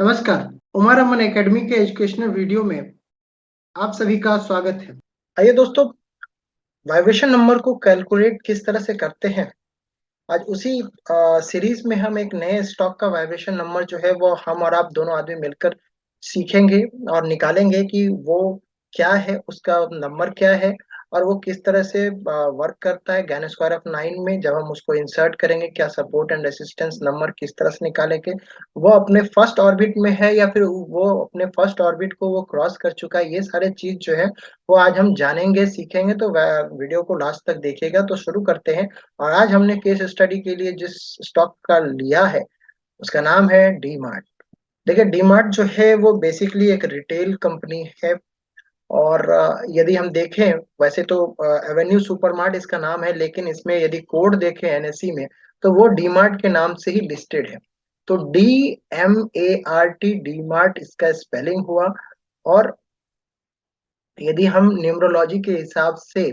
नमस्कार। उमर अमन एकेडमी के educational video में आप सभी का स्वागत है। आइए दोस्तों, वाइब्रेशन नंबर को कैलकुलेट किस तरह से करते हैं, आज उसी सीरीज में हम एक नए स्टॉक का वाइब्रेशन नंबर जो है वो हम और आप दोनों आदमी मिलकर सीखेंगे और निकालेंगे कि वो क्या है, उसका नंबर क्या है और वो किस तरह से वर्क करता है। गैन स्क्वायर ऑफ 9 में जब हम उसको इंसर्ट करेंगे, क्या सपोर्ट एंड रेसिस्टेंस नंबर किस तरह से निकालेंगे, वो अपने फर्स्ट ऑर्बिट में है या फिर वो अपने फर्स्ट ऑर्बिट को वो क्रॉस कर चुका है, ये सारे चीज जो है वो आज हम जानेंगे, सीखेंगे। तो वीडियो को लास्ट तक देखिएगा। तो शुरू करते हैं। और आज हमने केस स्टडी के लिए जिस स्टॉक का लिया है उसका नाम है डी मार्ट। देखिए, डी मार्ट जो है वो बेसिकली एक रिटेल कंपनी है। और यदि हम देखें, वैसे तो एवेन्यू सुपरमार्ट इसका नाम है, लेकिन इसमें यदि कोड देखें एनएसई में तो वो डी मार्ट के नाम से ही लिस्टेड है। तो DMART, डी मार्ट इसका स्पेलिंग हुआ। और यदि हम न्यूमरोलॉजी के हिसाब से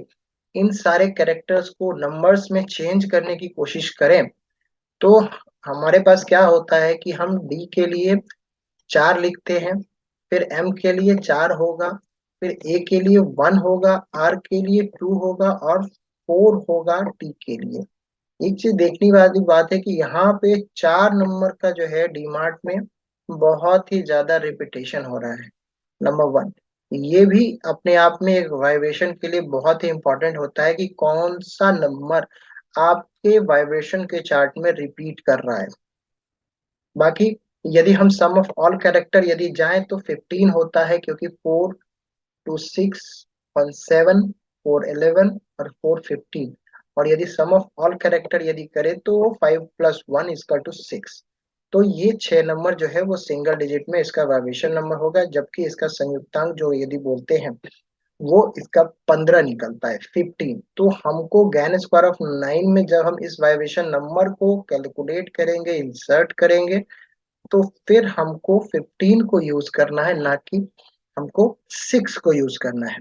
इन सारे कैरेक्टर्स को नंबर्स में चेंज करने की कोशिश करें तो हमारे पास क्या होता है कि हम डी के लिए 4 लिखते हैं, फिर एम के लिए 4 होगा, फिर ए के लिए 1 होगा, आर के लिए 2 होगा और 4 होगा टी के लिए। एक चीज देखने वाली बात है कि यहाँ पे 4 नंबर का जो है डीमार्ट में बहुत ही ज्यादा रिपीटेशन हो रहा है। नंबर 1, ये भी अपने आप में एक वाइब्रेशन के लिए बहुत ही इंपॉर्टेंट होता है कि कौन सा नंबर आपके वाइब्रेशन के चार्ट में रिपीट कर रहा है। बाकी यदि हम सम ऑफ ऑल कैरेक्टर यदि जाएं तो 15 होता है, क्योंकि 4 टू 6 1 7 4 11 और 4 15। और यदि सम ऑफ ऑल कैरेक्टर यदि करें तो 5 प्लस 1 इक्वल टू 6। तो ये 6 नंबर जो है वो सिंगल डिजिट में इसका वाइब्रेशन नंबर होगा, जबकि इसका संयुक्तांक जो यदि बोलते हैं वो इसका 15 निकलता है, 15। तो हमको गैन स्क्वायर ऑफ 9 में जब हम इस वाइब्रेशन नंबर को कैलकुलेट करेंगे, इंसर्ट करेंगे, तो फिर हमको 15 को यूज करना है, ना कि हमको 6 को यूज करना है।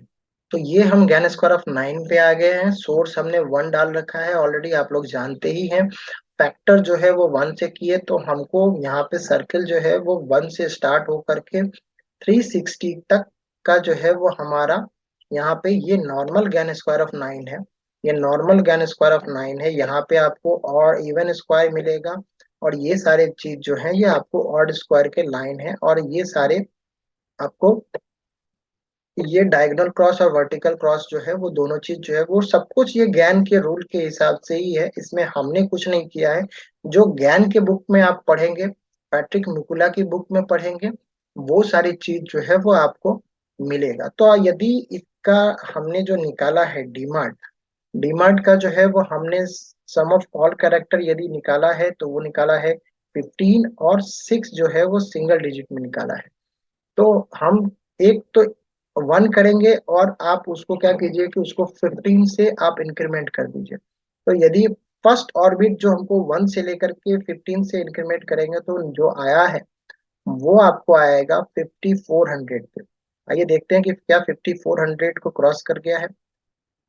तो ये हम ज्ञान स्क्वायर ऑफ 9 पे आ गए हैं। सोर्स हमने 1 डाल रखा है, ऑलरेडी आप लोग जानते ही हैं। फैक्टर जो है वो 1 से किए, तो हमको यहाँ पे सर्किल जो है वो 1 से स्टार्ट होकर के 360 तक का जो है वो हमारा यहाँ पे ये नॉर्मल ज्ञान स्क्वायर ऑफ 9 है। ये नॉर्मल ज्ञान स्क्वायर ऑफ 9 है। यहाँ पे आपको और इवन स्क्वायर मिलेगा, और ये सारे चीज जो है ये आपको ऑड स्क्वायर के लाइन है। और ये सारे आपको ये डायगोनल क्रॉस और वर्टिकल क्रॉस जो है वो दोनों चीज जो है वो सब कुछ ये ज्ञान के रूल के हिसाब से ही है। इसमें हमने कुछ नहीं किया है। जो ज्ञान के बुक में आप पढ़ेंगे, पैट्रिक मिकुला की बुक में पढ़ेंगे, वो सारी चीज जो है वो आपको मिलेगा। तो यदि इसका हमने जो निकाला है डीमार्ट, डीमार्ट का जो है वो हमने सम ऑफ ऑल कैरेक्टर यदि निकाला है तो वो निकाला है 15, और 6 जो है वो सिंगल डिजिट में निकाला है। तो हम एक तो 1 करेंगे और आप उसको क्या कीजिए कि उसको 15 से आप इंक्रीमेंट कर दीजिए। तो यदि फर्स्ट ऑर्बिट जो हमको 1 से लेकर के 15 से इंक्रीमेंट करेंगे तो जो आया है वो आपको आएगा 5400 पे। आइए देखते हैं कि क्या 5400 को क्रॉस कर गया है।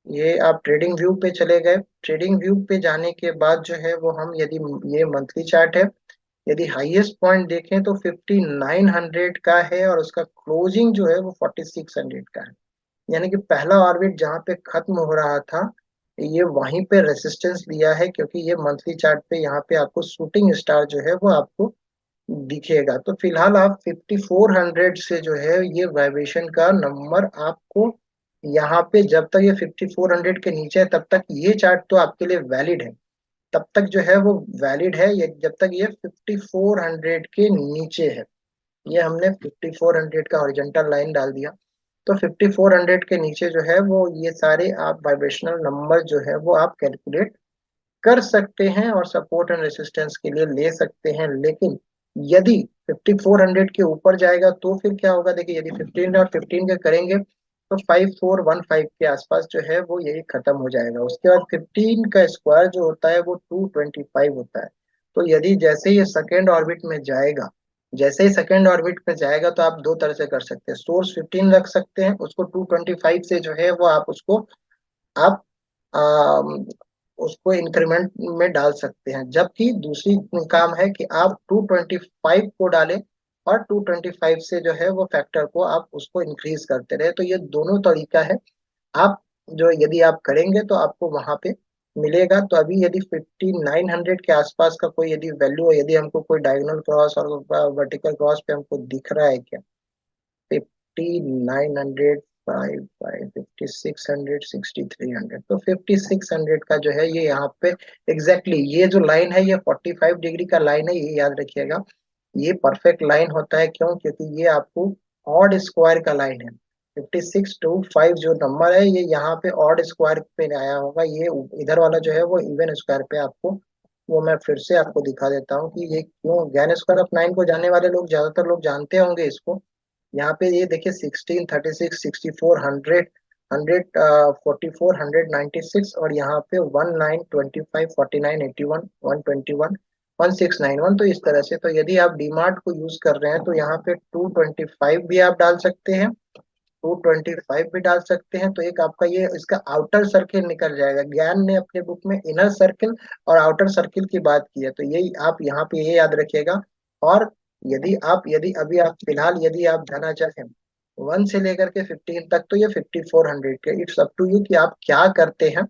ये आप ट्रेडिंग व्यू पे चले गए। ट्रेडिंग व्यू पे जाने के बाद जो है वो हम यदि ये मंथली चार्ट है, यदि हाईएस्ट पॉइंट देखें तो 5900 का है और उसका क्लोजिंग जो है वो 4600 का है। यानी कि पहला ऑर्बिट जहाँ पे खत्म हो रहा था, ये वहीं पे रेसिस्टेंस लिया है, क्योंकि ये मंथली चार्ट पे यहाँ पे आपको शूटिंग स्टार जो है वो आपको दिखेगा। तो फिलहाल आप 5400 से जो है ये वाइब्रेशन का नंबर आपको यहाँ पे, जब तक ये 5400 के नीचे है तब तक ये चार्ट तो आपके लिए वैलिड है। तब तक जो है वो वैलिड है ये, जब तक ये 5400 के नीचे है। ये हमने 5400 का हॉरिजॉन्टल लाइन डाल दिया। तो 5400 के नीचे जो है वो ये सारे आप वाइब्रेशनल नंबर जो है वो आप कैलकुलेट कर सकते हैं और सपोर्ट एंड रेसिस्टेंस के लिए ले सकते हैं। लेकिन यदि 5400 के ऊपर जाएगा तो फिर क्या होगा, देखिए यदि 15 और 15 के करेंगे तो 5415 के आसपास जो है वो यही खत्म हो जाएगा। उसके बाद 15 का स्क्वायर जो होता है वो 225 होता है। तो यदि जैसे ही सेकेंड ऑर्बिट में जाएगा, जैसे ही सेकेंड ऑर्बिट में जाएगा तो आप दो तरह से कर सकते हैं। सोर्स 15 रख सकते हैं, उसको 225 से जो है वो आप उसको आप उसको इंक्रीमेंट में डाल सकते हैं। जबकि दूसरी काम है कि आप 225 को डालें और 225 से जो है वो फैक्टर को आप उसको इंक्रीज करते रहे। तो ये दोनों तरीका है। आप जो यदि आप करेंगे तो आपको वहां पे मिलेगा। तो अभी यदि 5900 के आसपास का कोई यदि वैल्यू है, यदि हमको कोई डायगोनल क्रॉस और वर्टिकल क्रॉस पे हमको दिख रहा है क्या, 5900, 55, 5600, 6300, तो 5600 का जो है ये यहाँ पे ये जो लाइन है ये 45 डिग्री का लाइन है, ये याद रखिएगा। ये परफेक्ट लाइन होता है, क्यों? क्योंकि ये आपको ऑड स्क्वायर का लाइन है। 5625 जो नंबर है ये यहाँ पे ऑड स्क्वायर पे आया होगा, ये इधर वाला जो है वो इवन स्क्वायर पे आपको, वो मैं फिर से आपको दिखा देता हूँ कि ये क्यों। ज्ञान स्क्वायर ऑफ 9 को जानने वाले लोग ज्यादातर लोग जानते होंगे इसको। यहाँ पे ये देखिए 16, 36, 64, 100, 144, 196 और यहाँ पे 19, 25, 49, 81, 121, 1691। तो इस तरह से, तो यदि आप डीमार्ट को यूज कर रहे हैं तो यहाँ पे 225 भी आप डाल सकते हैं, 225 भी डाल सकते हैं। तो एक आपका ये इसका आउटर सर्किल निकल जाएगा। ज्ञान ने अपने बुक में इनर सर्किल और आउटर सर्किल की बात की है, तो यही आप यहाँ पे ये याद रखिएगा। और यदि अभी आप फिलहाल यदि आप जाना चाहें 1 से लेकर के 15 तक, तो ये 5400 के, इट्स अप टू यू कि आप क्या करते हैं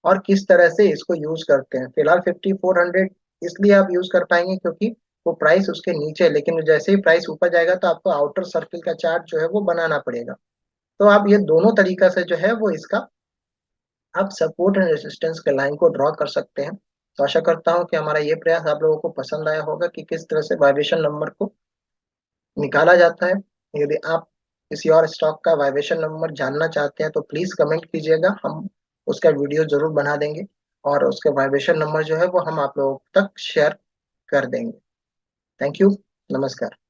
और किस तरह से इसको यूज करते हैं। फिलहाल 5400 इसलिए आप यूज कर पाएंगे क्योंकि वो प्राइस उसके नीचे है, लेकिन जैसे ही प्राइस ऊपर जाएगा तो आपको आउटर सर्किल का चार्ट जो है वो बनाना पड़ेगा। तो आप ये दोनों तरीका से जो है वो इसका आप सपोर्ट एंड रेजिस्टेंस के लाइन को ड्रॉ कर सकते हैं। तो आशा करता हूँ कि हमारा ये प्रयास आप लोगों को पसंद आया होगा कि किस तरह से वाइब्रेशन नंबर को निकाला जाता है। यदि आप किसी और स्टॉक का वाइब्रेशन नंबर जानना चाहते हैं तो प्लीज कमेंट कीजिएगा, हम उसका वीडियो जरूर बना देंगे और उसके वाइब्रेशन नंबर जो है वो हम आप लोगों तक शेयर कर देंगे। Thank you. नमस्कार।